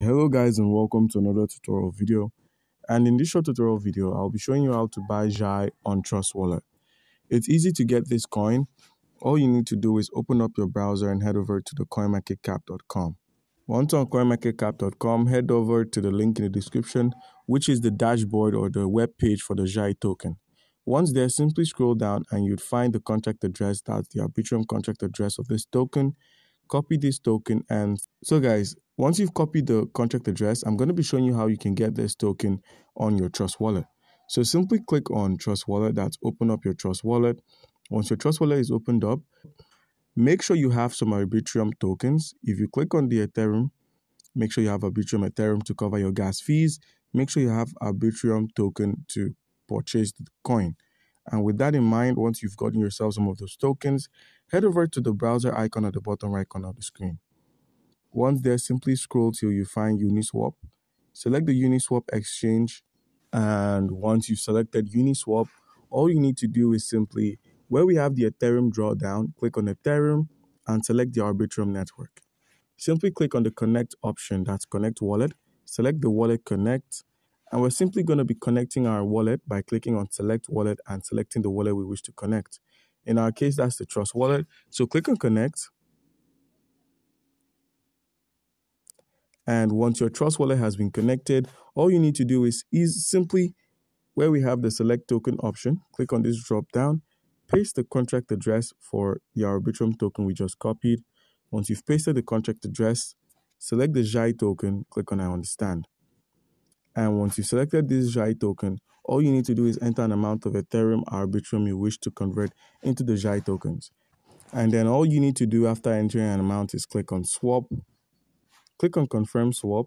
Hello guys and welcome to another tutorial video, and in this short tutorial video I'll be showing you how to buy Xai on Trust Wallet. It's easy to get this coin. All you need to do is open up your browser and head over to the coinmarketcap.com. Once on coinmarketcap.com, head over to the link in the description, which is the dashboard or the web page for the Xai token. Once there, simply scroll down and you'd find the contract address. That's the Arbitrum contract address of this token. Copy this token, and so guys, once you've copied the contract address, I'm going to be showing you how you can get this token on your Trust Wallet. So simply click on Trust Wallet. That's open up your Trust Wallet. Once your Trust Wallet is opened up, make sure you have some Arbitrum tokens. If you click on the Ethereum, make sure you have Arbitrum Ethereum to cover your gas fees. Make sure you have Arbitrum token to purchase the coin. And with that in mind, once you've gotten yourself some of those tokens, head over to the browser icon at the bottom right corner of the screen. Once there, simply scroll till you find Uniswap. Select the Uniswap exchange, and once you've selected Uniswap, all you need to do is simply, where we have the Ethereum drawdown, click on Ethereum and select the Arbitrum network. Simply click on the connect option, that's connect wallet, select the wallet connect, and we're simply going to be connecting our wallet by clicking on select wallet and selecting the wallet we wish to connect. In our case, that's the Trust Wallet. So click on connect. And once your Trust Wallet has been connected, all you need to do is simply, where we have the select token option, click on this drop down, paste the contract address for the Arbitrum token we just copied. Once you've pasted the contract address, select the Xai token, click on I understand. And once you've selected this Xai token, all you need to do is enter an amount of Ethereum Arbitrum you wish to convert into the Xai tokens. And then all you need to do after entering an amount is click on swap, click on confirm swap,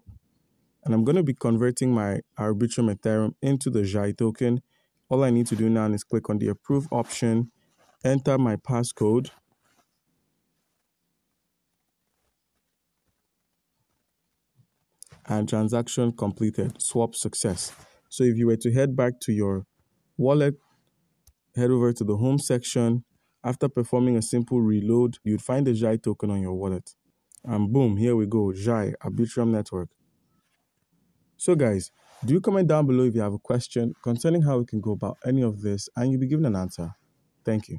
and I'm going to be converting my Arbitrum Ethereum into the Xai token. All I need to do now is click on the approve option, enter my passcode, and transaction completed, swap success. So if you were to head back to your wallet, head over to the home section. After performing a simple reload, you'd find the Xai token on your wallet. And boom, here we go, Xai, Arbitrum network. So guys, do comment down below if you have a question concerning how we can go about any of this, and you'll be given an answer. Thank you.